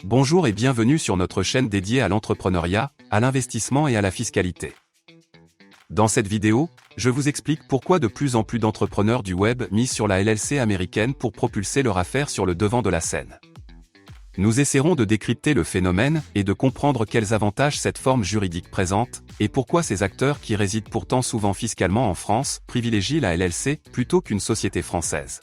Bonjour et bienvenue sur notre chaîne dédiée à l'entrepreneuriat, à l'investissement et à la fiscalité. Dans cette vidéo, je vous explique pourquoi de plus en plus d'entrepreneurs du web misent sur la LLC américaine pour propulser leur affaire sur le devant de la scène. Nous essaierons de décrypter le phénomène et de comprendre quels avantages cette forme juridique présente, et pourquoi ces acteurs qui résident pourtant souvent fiscalement en France privilégient la LLC plutôt qu'une société française.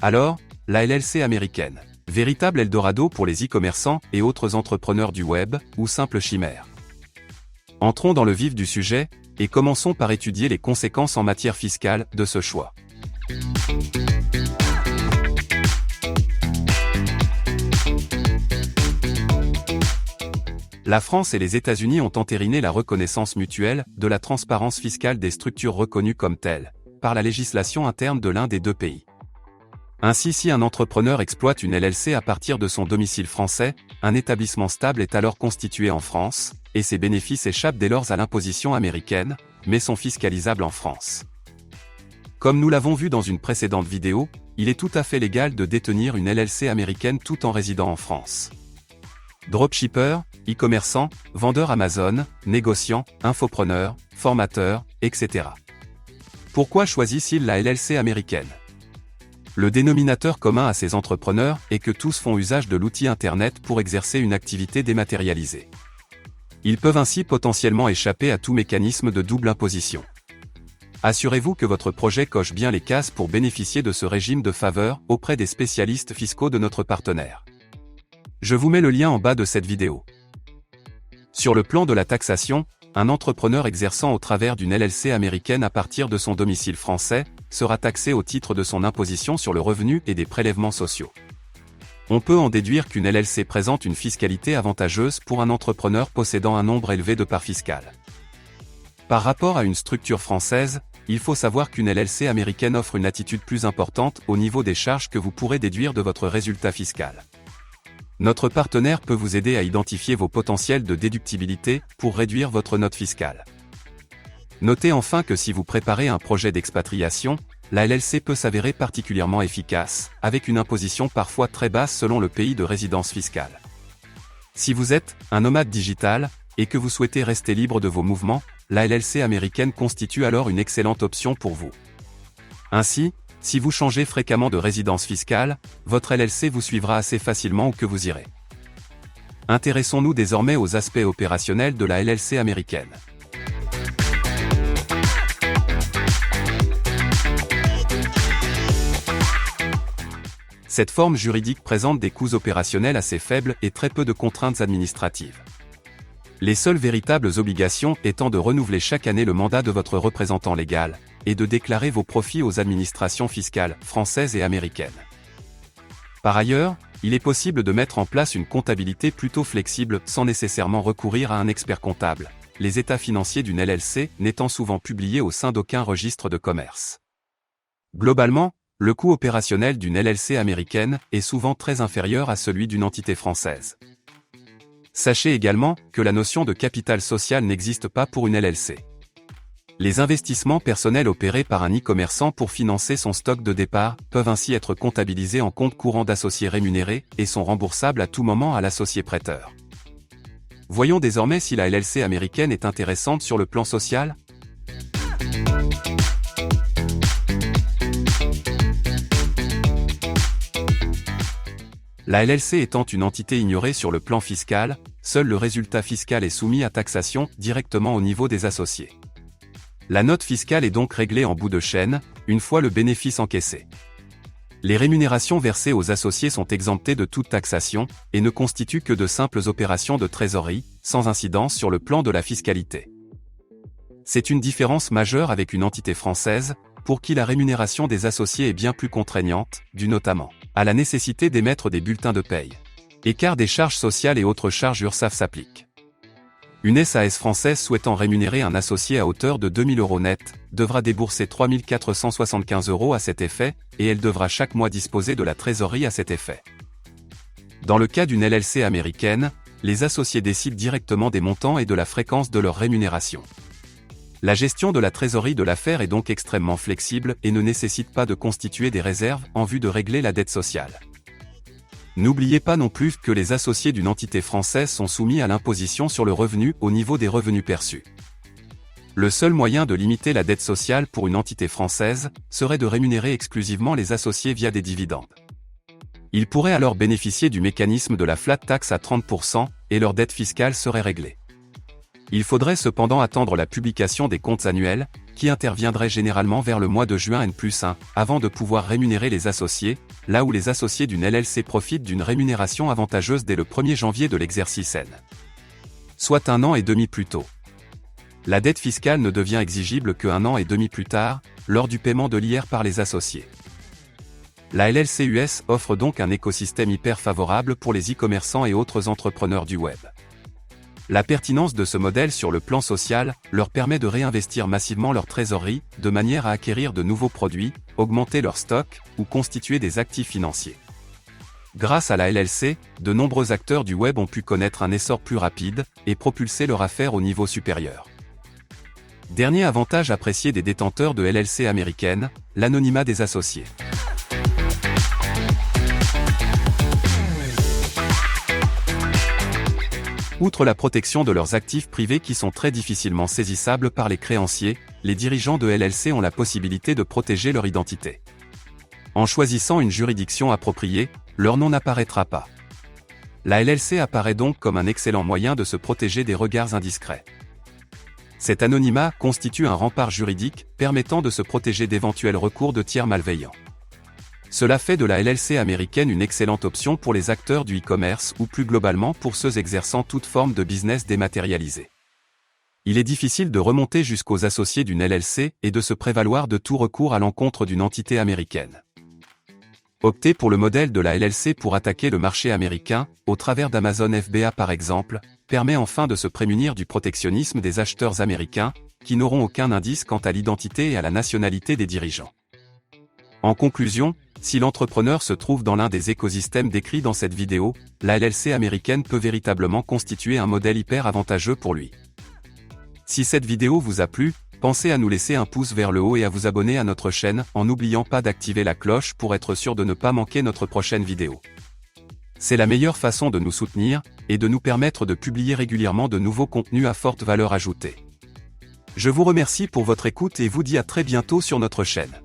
Alors, la LLC américaine. Véritable Eldorado pour les e-commerçants et autres entrepreneurs du web, ou simple chimère. Entrons dans le vif du sujet, et commençons par étudier les conséquences en matière fiscale de ce choix. La France et les États-Unis ont entériné la reconnaissance mutuelle de la transparence fiscale des structures reconnues comme telles, par la législation interne de l'un des deux pays. Ainsi, si un entrepreneur exploite une LLC à partir de son domicile français, un établissement stable est alors constitué en France, et ses bénéfices échappent dès lors à l'imposition américaine, mais sont fiscalisables en France. Comme nous l'avons vu dans une précédente vidéo, il est tout à fait légal de détenir une LLC américaine tout en résidant en France. Dropshipper, e-commerçant, vendeur Amazon, négociant, infopreneur, formateur, etc. Pourquoi choisissent-ils la LLC américaine ? Le dénominateur commun à ces entrepreneurs est que tous font usage de l'outil Internet pour exercer une activité dématérialisée. Ils peuvent ainsi potentiellement échapper à tout mécanisme de double imposition. Assurez-vous que votre projet coche bien les cases pour bénéficier de ce régime de faveur auprès des spécialistes fiscaux de notre partenaire. Je vous mets le lien en bas de cette vidéo. Sur le plan de la taxation, un entrepreneur exerçant au travers d'une LLC américaine à partir de son domicile français sera taxé au titre de son imposition sur le revenu et des prélèvements sociaux. On peut en déduire qu'une LLC présente une fiscalité avantageuse pour un entrepreneur possédant un nombre élevé de parts fiscales. Par rapport à une structure française, il faut savoir qu'une LLC américaine offre une attitude plus importante au niveau des charges que vous pourrez déduire de votre résultat fiscal. Notre partenaire peut vous aider à identifier vos potentiels de déductibilité pour réduire votre note fiscale. Notez enfin que si vous préparez un projet d'expatriation, la LLC peut s'avérer particulièrement efficace, avec une imposition parfois très basse selon le pays de résidence fiscale. Si vous êtes un nomade digital, et que vous souhaitez rester libre de vos mouvements, la LLC américaine constitue alors une excellente option pour vous. Ainsi, si vous changez fréquemment de résidence fiscale, votre LLC vous suivra assez facilement où que vous irez. Intéressons-nous désormais aux aspects opérationnels de la LLC américaine. Cette forme juridique présente des coûts opérationnels assez faibles et très peu de contraintes administratives. Les seules véritables obligations étant de renouveler chaque année le mandat de votre représentant légal, et de déclarer vos profits aux administrations fiscales françaises et américaines. Par ailleurs, il est possible de mettre en place une comptabilité plutôt flexible sans nécessairement recourir à un expert comptable, les états financiers d'une LLC n'étant souvent publiés au sein d'aucun registre de commerce. Globalement, le coût opérationnel d'une LLC américaine est souvent très inférieur à celui d'une entité française. Sachez également que la notion de capital social n'existe pas pour une LLC. Les investissements personnels opérés par un e-commerçant pour financer son stock de départ peuvent ainsi être comptabilisés en compte courant d'associé rémunéré et sont remboursables à tout moment à l'associé prêteur. Voyons désormais si la LLC américaine est intéressante sur le plan social. La LLC étant une entité ignorée sur le plan fiscal, seul le résultat fiscal est soumis à taxation directement au niveau des associés. La note fiscale est donc réglée en bout de chaîne, une fois le bénéfice encaissé. Les rémunérations versées aux associés sont exemptées de toute taxation, et ne constituent que de simples opérations de trésorerie, sans incidence sur le plan de la fiscalité. C'est une différence majeure avec une entité française, pour qui la rémunération des associés est bien plus contraignante, due notamment à la nécessité d'émettre des bulletins de paye. Écart des charges sociales et autres charges URSSAF s'appliquent. Une SAS française souhaitant rémunérer un associé à hauteur de 2 000 € net, devra débourser 3 475 € à cet effet, et elle devra chaque mois disposer de la trésorerie à cet effet. Dans le cas d'une LLC américaine, les associés décident directement des montants et de la fréquence de leur rémunération. La gestion de la trésorerie de l'affaire est donc extrêmement flexible et ne nécessite pas de constituer des réserves en vue de régler la dette sociale. N'oubliez pas non plus que les associés d'une entité française sont soumis à l'imposition sur le revenu au niveau des revenus perçus. Le seul moyen de limiter la dette sociale pour une entité française serait de rémunérer exclusivement les associés via des dividendes. Ils pourraient alors bénéficier du mécanisme de la flat tax à 30% et leur dette fiscale serait réglée. Il faudrait cependant attendre la publication des comptes annuels, qui interviendrait généralement vers le mois de juin N+1, avant de pouvoir rémunérer les associés, là où les associés d'une LLC profitent d'une rémunération avantageuse dès le 1er janvier de l'exercice N. Soit 1 an et demi plus tôt. La dette fiscale ne devient exigible que 1 an et demi plus tard, lors du paiement de l'IR par les associés. La LLC US offre donc un écosystème hyper favorable pour les e-commerçants et autres entrepreneurs du web. La pertinence de ce modèle sur le plan social leur permet de réinvestir massivement leur trésorerie, de manière à acquérir de nouveaux produits, augmenter leur stock ou constituer des actifs financiers. Grâce à la LLC, de nombreux acteurs du web ont pu connaître un essor plus rapide et propulser leur affaire au niveau supérieur. Dernier avantage apprécié des détenteurs de LLC américaines, l'anonymat des associés. Outre la protection de leurs actifs privés qui sont très difficilement saisissables par les créanciers, les dirigeants de LLC ont la possibilité de protéger leur identité. En choisissant une juridiction appropriée, leur nom n'apparaîtra pas. La LLC apparaît donc comme un excellent moyen de se protéger des regards indiscrets. Cet anonymat constitue un rempart juridique permettant de se protéger d'éventuels recours de tiers malveillants. Cela fait de la LLC américaine une excellente option pour les acteurs du e-commerce ou plus globalement pour ceux exerçant toute forme de business dématérialisé. Il est difficile de remonter jusqu'aux associés d'une LLC et de se prévaloir de tout recours à l'encontre d'une entité américaine. Opter pour le modèle de la LLC pour attaquer le marché américain, au travers d'Amazon FBA par exemple, permet enfin de se prémunir du protectionnisme des acheteurs américains, qui n'auront aucun indice quant à l'identité et à la nationalité des dirigeants. En conclusion, si l'entrepreneur se trouve dans l'un des écosystèmes décrits dans cette vidéo, la LLC américaine peut véritablement constituer un modèle hyper avantageux pour lui. Si cette vidéo vous a plu, pensez à nous laisser un pouce vers le haut et à vous abonner à notre chaîne en n'oubliant pas d'activer la cloche pour être sûr de ne pas manquer notre prochaine vidéo. C'est la meilleure façon de nous soutenir et de nous permettre de publier régulièrement de nouveaux contenus à forte valeur ajoutée. Je vous remercie pour votre écoute et vous dis à très bientôt sur notre chaîne.